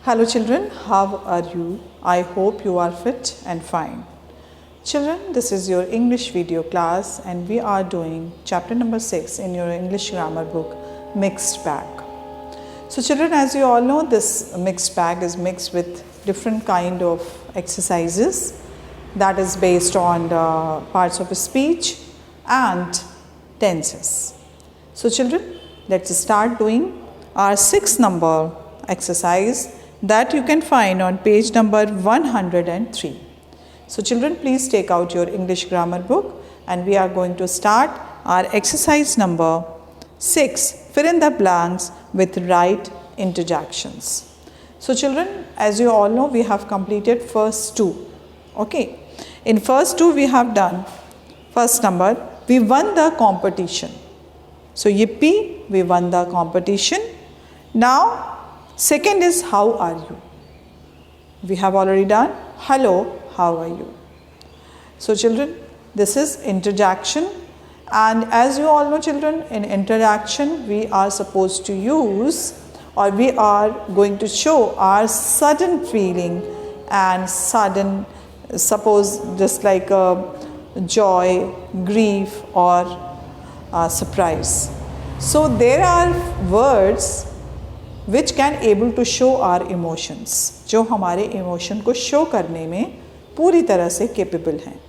Hello children, how are you? I hope you are fit and fine. Children, this is your English video class and we are doing chapter number 6 in your English grammar book, Mixed Bag. So children, as you all know, this mixed bag is mixed with different kind of exercises that is based on the parts of speech and tenses. So children, let's start doing our 6 number exercise that you can find on page number 103. So children, please take out your English grammar book and we are going to start our exercise number 6, fill in the blanks with right interjections. So children, as you all know, we have completed first 2. Okay, in first 2 we have done first number, we won the competition. So yippee, we won the competition. Now second is how are you? We have already done hello, how are you? So children, this is interjection, and as you all know children, in interjection we are supposed to use, or we are going to show our sudden feeling and sudden, suppose just like joy, grief or surprise. So there are words which can able to show our emotions, जो हमारे emotion को show करने में पूरी तरह से capable हैं.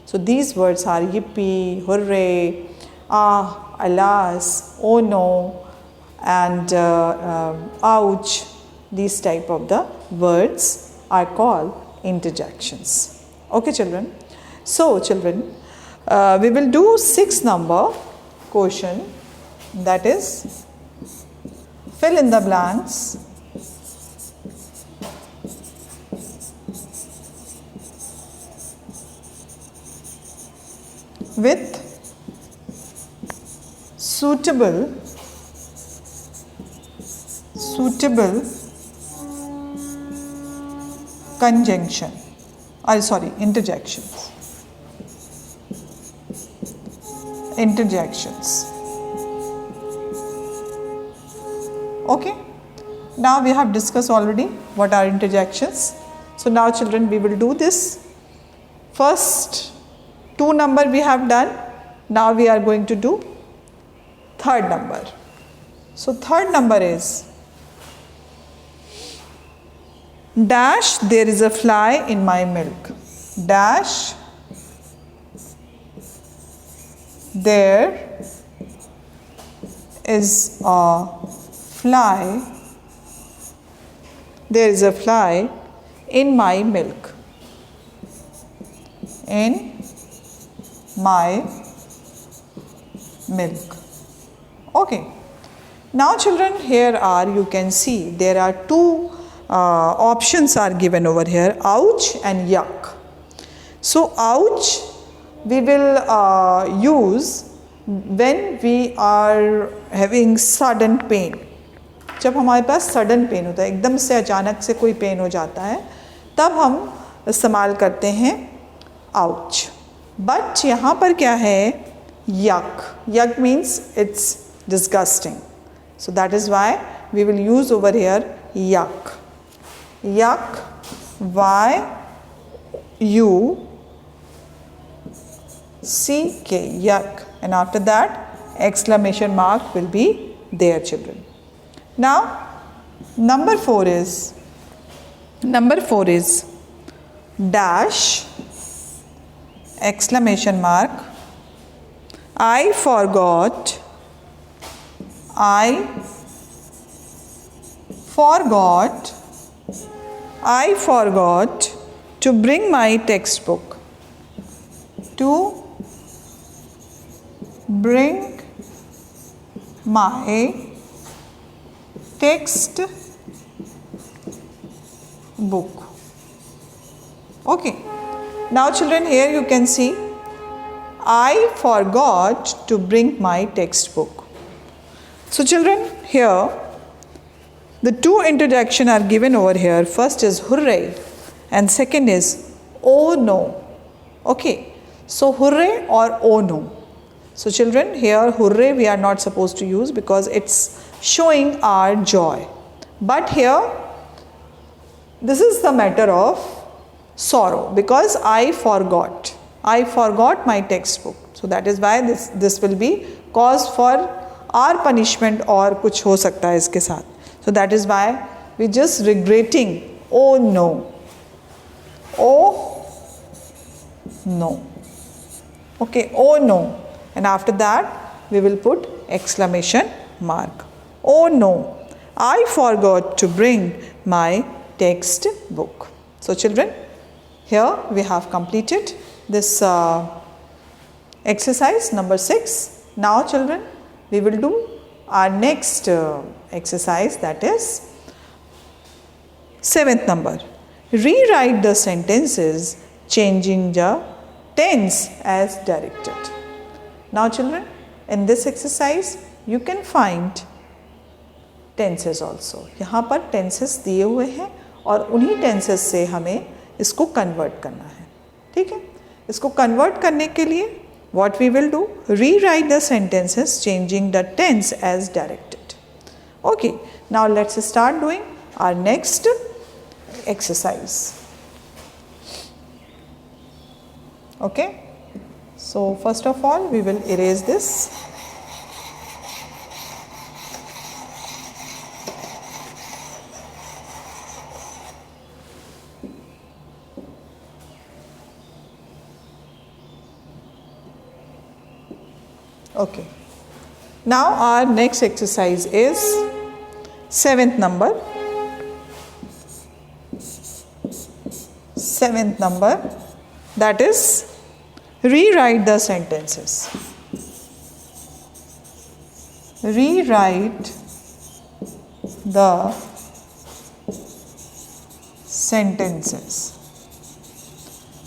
So these words are yippee, hooray, ah, alas, oh no, and ouch. These type of the words are called interjections. Okay children. So children, we will do 6 number question, that is fill in the blanks with suitable conjunction, interjections. Okay, now we have discussed already what are interjections. So now children, we will do this. First 2 number we have done. Now we are going to do third number. So third number is dash, there is a fly in my milk. Dash, there is a fly, there is a fly in my milk. In my milk. Okay. Now children, here are, you can see there are 2 options are given over here, ouch and yuck. So ouch we will use when we are having sudden pain. जब हमारे पास sudden pen होता है, एकदम से अचानक से कोई pen हो जाता है, तब हम इस्तेमाल करते हैं आउच. बट यहाँ पर क्या है, yuck. Yuck means it's disgusting. So that is why we will use over here yuck. Yuck, why you see के, yuck, and after that exclamation mark will be there children. Now number 4 is dash, exclamation mark, I forgot to bring my textbook. To bring my text book. Okay. Now children, here you can see I forgot to bring my textbook. So children, here the 2 interjections are given over here. First is hooray and second is oh no. Okay. So hooray or oh no. So children, here hooray we are not supposed to use because it's showing our joy. But here this is the matter of sorrow because I forgot my textbook. So that is why this will be cause for our punishment और कुछ हो सकता है इसके साथ. So that is why we just regretting. Oh no. Oh no. Okay. Oh no. And after that we will put exclamation mark. Oh no. I forgot to bring my textbook. So children, here we have completed this exercise number 6. Now children, we will do our next exercise, that is 7th number. Rewrite the sentences changing the tense as directed. Now children, in this exercise you can find tenses also. यहाँ पर tenses दिए हुए हैं और उन्हीं tenses से हमें इसको convert करना है. ठीक है, इसको convert करने के लिए what we will do, rewrite the sentences changing the tense as directed. Okay, now let's start doing our next exercise. Okay, so first of all we will erase this. Okay, now our next exercise is 7th number. 7th number, that is rewrite the sentences. Rewrite the sentences.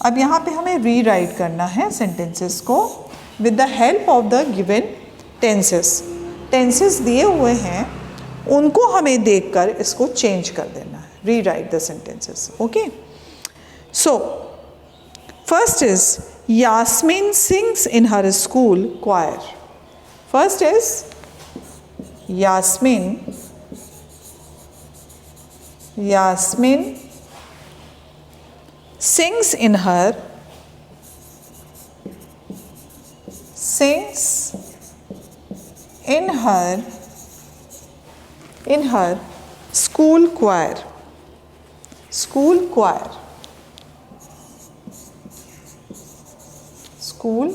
अब यहाँ पे हमें rewrite करना है sentences को with the help of the given tenses. Tenses दिए हुए हैं, उनको हमें देखकर इसको change कर देना है. Rewrite the sentences. Okay. So, first is Yasmin sings in her school choir. First is Yasmin sings in her school choir. School choir. School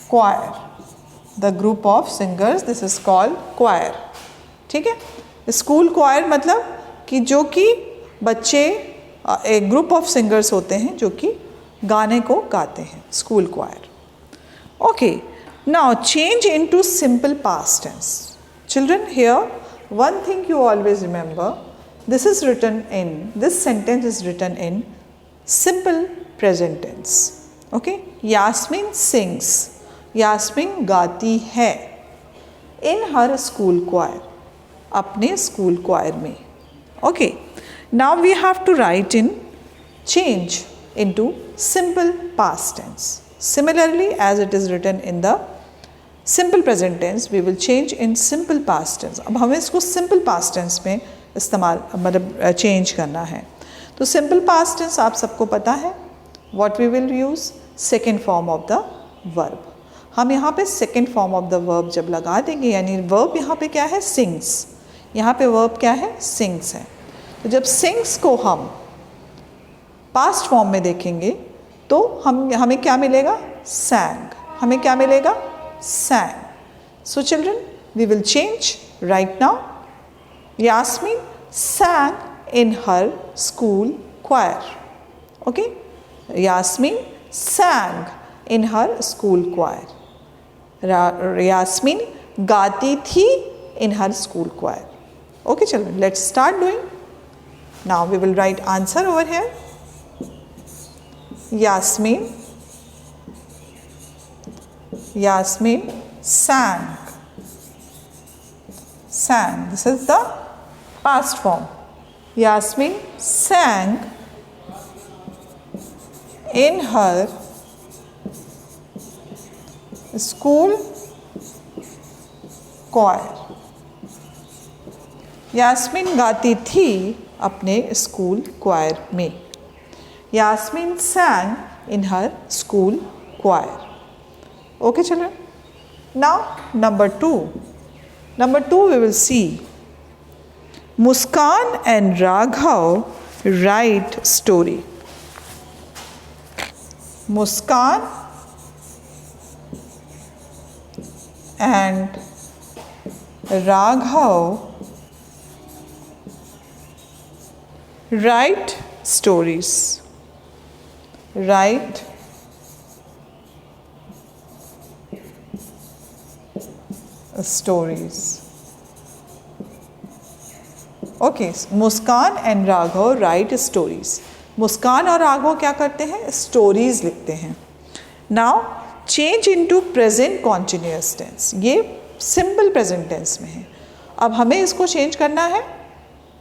choir. The group of singers, this is called choir. ठीक है, school choir मतलब कि जो कि बच्चे एक group of singers होते हैं जो कि गाने को गाते हैं. School choir. Okay, now change into simple past tense. Children, here one thing you always remember, this sentence is written in simple present tense. Okay, Yasmin sings, Yasmin गाती है in her school choir, अपने school choir में. Okay, now we have to write in change into simple past tense. Similarly, as it is written in the simple present tense, we will change in simple past tense. अब हमें इसको simple past tense में इस्तेमाल मतलब change करना है. तो simple past tense आप सबको पता है. What we will use? Second form of the verb. हम यहाँ पे second form of the verb जब लगा देंगे, यानी verb यहाँ पे क्या है? Sings. यहाँ पे verb क्या है? Sings है. तो जब sings को हम past form में देखेंगे तो हमें क्या मिलेगा? sang. हमें क्या मिलेगा? sang. So children, we will change right now. Yasmin sang in her school choir. Okay? Yasmin sang in her school choir. Yasmin गाती थी in her school choir. Okay children, let's start doing. Now we will write answer over here. Yasmin sang. This is the past form. Yasmin sang in her school choir. Yasmin गाती थी अपने school क्वायर में. Yasmin sang in her school choir. Okay children. Now number 2. Number 2 we will see Muskan and Raghav write story. Muskan and Raghav write stories. Write stories. Okay, Muskan and Raghav right stories. मुस्कान और राघव क्या करते हैं? Stories लिखते हैं. Now change into present continuous tense. ये simple present tense में है. अब हमें इसको चेंज करना है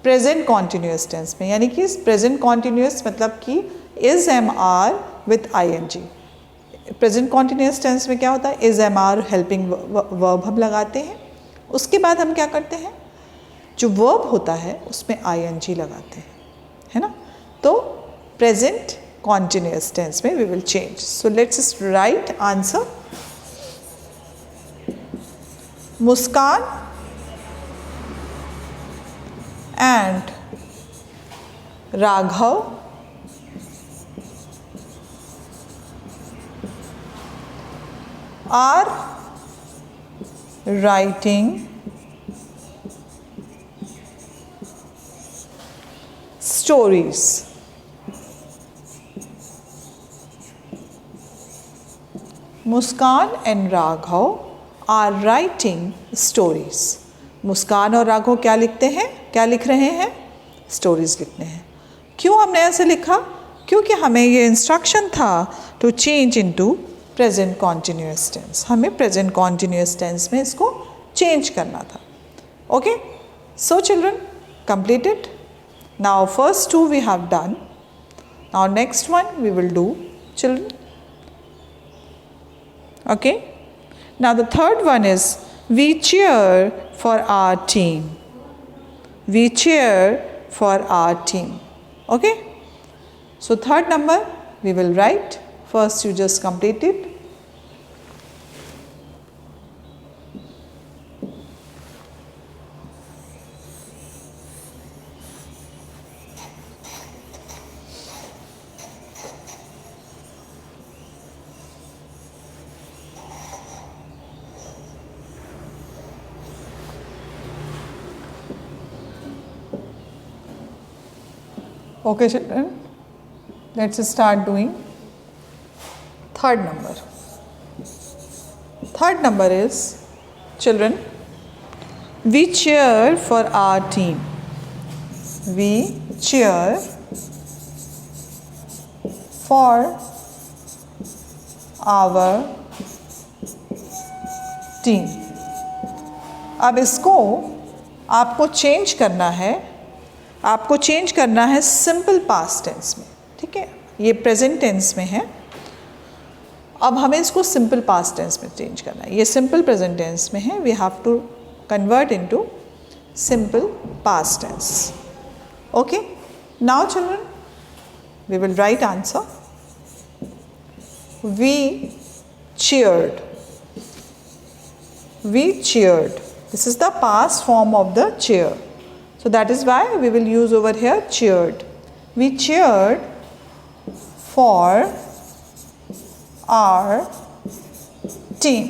प्रेजेंट कॉन्टिन्यूअस टेंस में, यानी कि प्रेजेंट कॉन्टिन्यूअस मतलब कि is am are with I N G. Present continuous tense में क्या होता है? Is am are helping verb हम लगाते हैं. उसके बाद हम क्या करते हैं? जो वर्ब होता है उसमें आई एन जी लगाते हैं, है ना. तो प्रेजेंट कॉन्टिन्यूअस टेंस में we will change. So let's write answer. Muskan and Raghav are writing stories. Muskan and Raghav are writing stories. मुस्कान और राघव क्या लिखते हैं? क्या लिख रहे हैं? स्टोरीज लिखते हैं. क्यों हमने ऐसे लिखा? क्योंकि हमें ये इंस्ट्रक्शन था to change into present continuous tense. हमें प्रेजेंट कॉन्टिन्यूअस टेंस में इसको चेंज करना था. Okay, so children completed. Now first two we have done. Now next one we will do, children. Okay, now the third one is we cheer for our team. We cheer for our team. Okay, so third number we will write. First you just complete it. Okay children, let's start doing third number. Third number is, children, we cheer for our team. We cheer for our team. अब इसको आपको change करना है. आपको change करना है simple past tense में. ठीक है, ये प्रेजेंट टेंस में है. अब हमें इसको सिंपल पास्ट टेंस में चेंज करना है. ये सिंपल प्रेजेंट टेंस में है. We have to convert into simple past tense. Okay, now children we will write answer. We cheered. We cheered. This is the past form of the cheer. So that is why we will use over here cheered. We cheered for our team.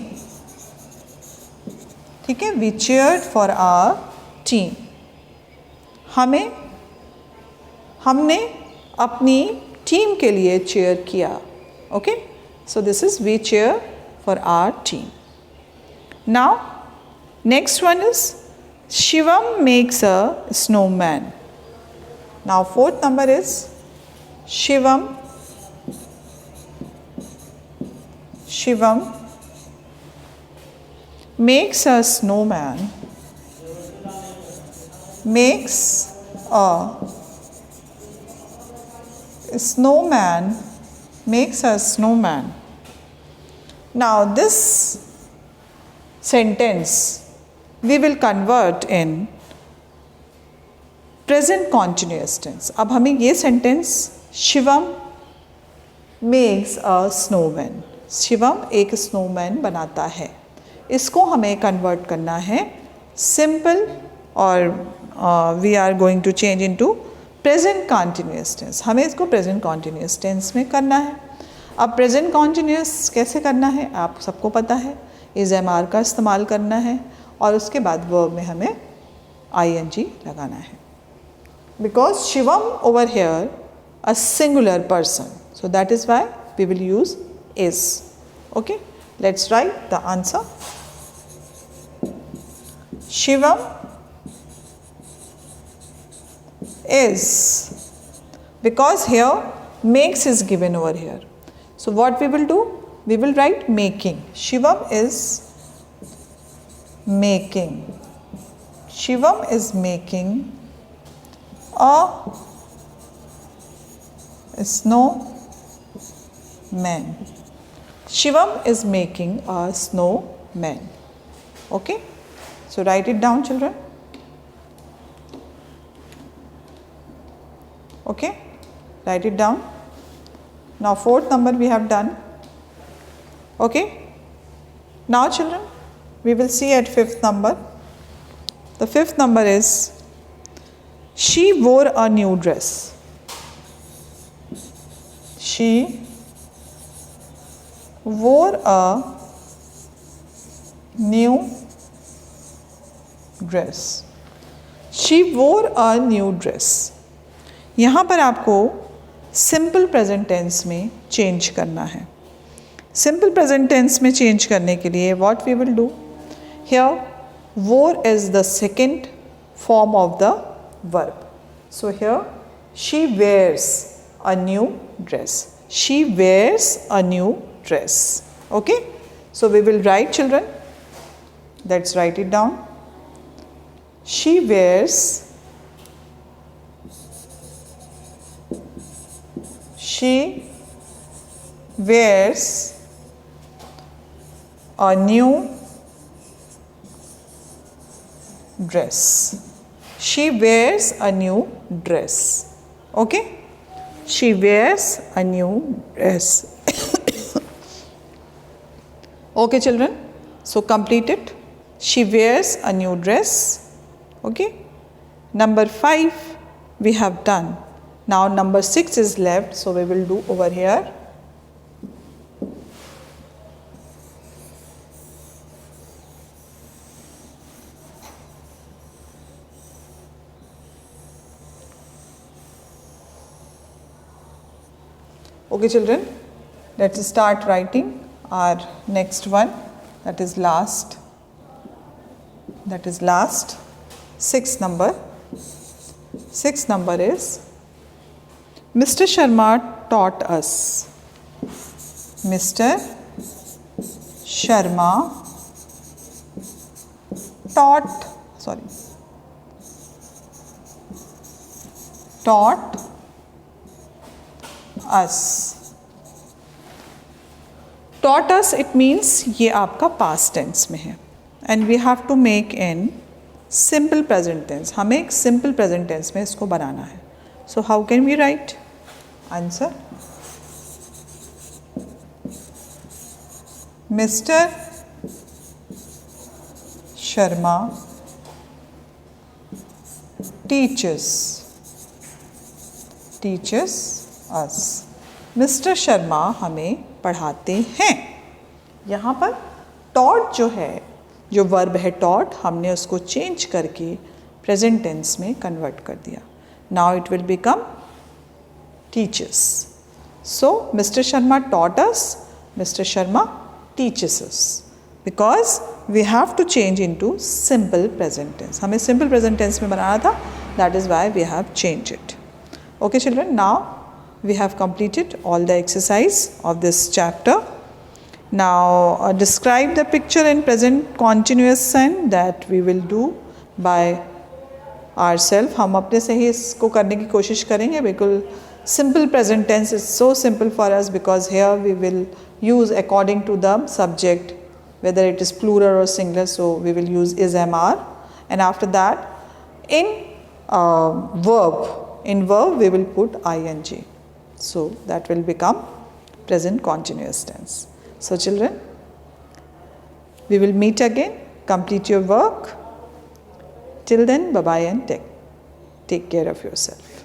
ठीक है, we cheered for our team. हमने अपनी team के लिए cheer किया. Okay, so this is we cheer for our team. Now next one is Shivam makes a snowman. Now fourth number is Shivam makes a snowman. Makes a snowman. Makes a snowman. Now this sentence we will convert in present continuous tense. अब हमें ये sentence Shivam makes a snowman, Shivam एक snowman बनाता है, इसको हमें convert करना है सिंपल और we are going to change into present continuous tense. हमें इसको प्रेजेंट कॉन्टिन्यूअस टेंस में करना है। अब प्रेजेंट कॉन्टिन्यूअस कैसे करना है आप सबको पता है, इज एम आर का इस्तेमाल करना है और उसके बाद वर्ब में हमें ing लगाना है। Because Shivam over here a singular person, so that is why we will use is. Okay, let's write the answer. Shivam is, because here makes is given over here, so what we will do, we will write making. Shivam is making, Shivam is making a snowman. Shivam is making a snowman. Okay, so write it down children. Okay, write it down. Now fourth number we have done. Okay, now children we will see at fifth number. The fifth number is she wore a new dress. She wore a new dress. She wore a new dress. यहाँ पर आपको simple present tense में change करना है। Simple present tense में change करने के लिए what we will do, here wore is the second form of the verb. So here she wears a new dress. She wears a new dress. Okay, so we will write children. Let's write it down. She wears a new dress. She wears a new dress. Okay, she wears a new dress. Okay children, so complete it. She wears a new dress. Okay, number 5 we have done. Now number 6 is left, so we will do over here. Okay children, let's start writing our next one, that is last, sixth number. Sixth number is Mr. Sharma taught us. Mr. Sharma taught us. Taught us, it means ये आपका past tense में है and we have to make in simple present tense. हमें एक simple present tense में इसको बनाना है. So how can we write? Answer. Mr. Sharma teaches us. Mr. Sharma हमें पढ़ाते हैं. यहाँ पर taught जो है, जो वर्ब है taught, हमने उसको चेंज करके प्रेजेंट टेंस में कन्वर्ट कर दिया. Now it will become teaches. So Mr. Sharma taught us, Mr. Sharma teaches us, because we have to change into simple present tense. हमें simple present tense में बनाना था, that is why we have changed it. Okay children, now we have completed all the exercise of this chapter. Now describe the picture in present continuous tense, that we will do by ourselves. हम अपने से ही इसको करने की कोशिश करेंगे. बिल्कुल simple present tense is so simple for us, because here we will use according to the subject, whether it is plural or singular. So we will use is, am, are, and after that in verb. In verb we will put ing. So that will become present continuous tense. So children, we will meet again. Complete your work. Till then, bye-bye and take care of yourself.